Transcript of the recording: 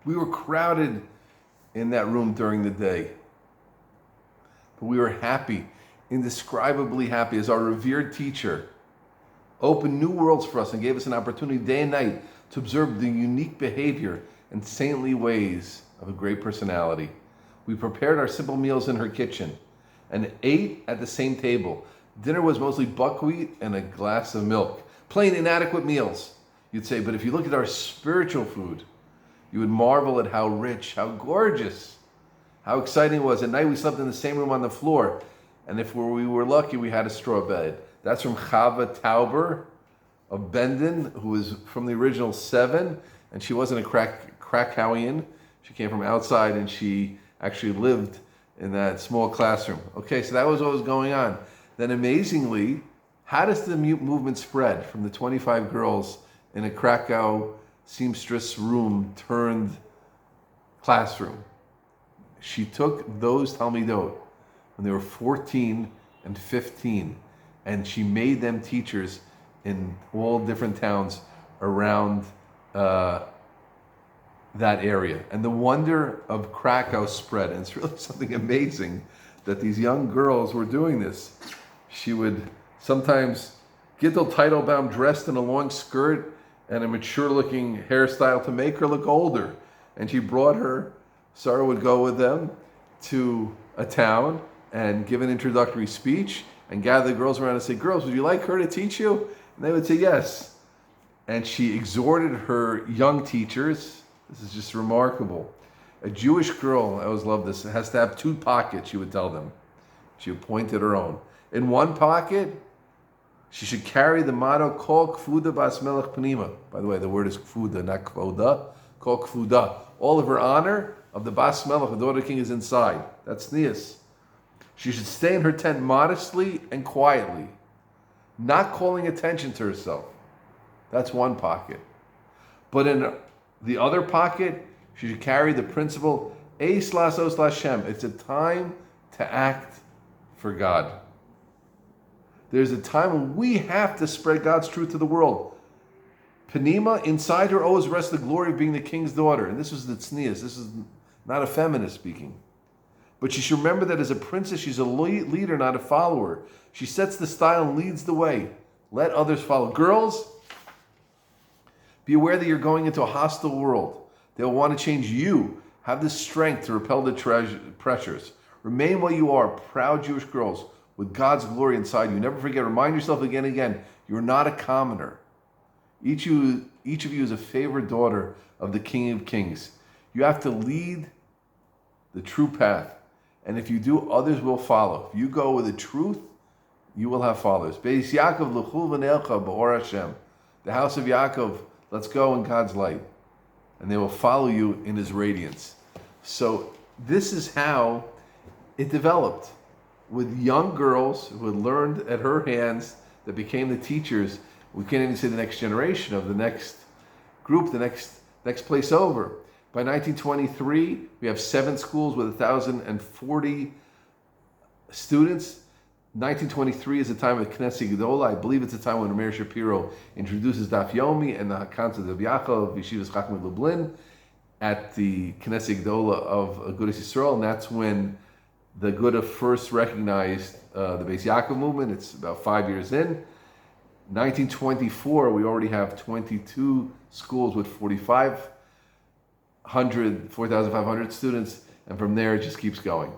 We were crowded in that room during the day. But we were happy, indescribably happy, as our revered teacher opened new worlds for us and gave us an opportunity day and night to observe the unique behavior and saintly ways of a great personality. We prepared our simple meals in her kitchen and ate at the same table. Dinner was mostly buckwheat and a glass of milk. Plain, inadequate meals, you'd say, but if you look at our spiritual food, you would marvel at how rich, how gorgeous, how exciting it was. At night, we slept in the same room on the floor, and if we were lucky, we had a straw bed. That's from Chava Tauber of Bendon, who was from the original Seven, and she wasn't a Krakowian. She came from outside, and she actually lived in that small classroom. Okay, so that was what was going on. Then amazingly, how does the movement spread from the 25 girls in a Krakow seamstress room turned classroom? She took those Talmidot when they were 14 and 15, and she made them teachers in all different towns around that area. And the wonder of Krakow spread, and it's really something amazing that these young girls were doing this. She would sometimes Gittel Teitelbaum dressed in a long skirt and a mature-looking hairstyle to make her look older. And she brought her, Sarah would go with them to a town and give an introductory speech and gather the girls around and say, "Girls, would you like her to teach you?" And they would say yes. And she exhorted her young teachers. This is just remarkable. A Jewish girl, I always love this, has to have 2 pockets, she would tell them. She would point at her own. In one pocket, she should carry the motto, Kol Kfuda Bas Melech Pnima. By the way, the word is Kfuda, not Kvoda. Kol Kfuda. All of her honor of the Bas Melech, the daughter king, is inside. That's Nias. She should stay in her tent modestly and quietly, not calling attention to herself. That's one pocket. But in the other pocket, she should carry the principle, Eis Lasos Lashem. It's a time to act for God. There's a time when we have to spread God's truth to the world. Penima, inside her always rests the glory of being the king's daughter. And this was the tznius. This is not a feminist speaking. But she should remember that as a princess, she's a leader, not a follower. She sets the style and leads the way. Let others follow. Girls, be aware that you're going into a hostile world. They'll want to change you. Have the strength to repel the pressures. Remain what you are, proud Jewish girls, with God's glory inside you. Never forget, remind yourself again and again, you're not a commoner. Each of you is a favored daughter of the King of Kings. You have to lead the true path. And if you do, others will follow. If you go with the truth, you will have followers. Beis Yaakov l'chul v'neilcha b'or Hashem. The house of Yaakov, let's go in God's light. And they will follow you in His radiance. So this is how it developed, with young girls who had learned at her hands, that became the teachers. We can't even say the next generation of the next group, the next place over. By 1923, we have 7 schools with 1,040 students. 1923 is the time of Knesset Gedola. I believe it's the time when Meir Shapiro introduces Daf Yomi and the concept of Yaakov, Yeshivas Chachmei Lublin, at the Knesset Gedola of Agudas Yisrael, and that's when the Agudah first recognized the Beis Yaakov movement. It's about 5 years in. 1924, we already have 22 schools with 4,500 students, and from there it just keeps going.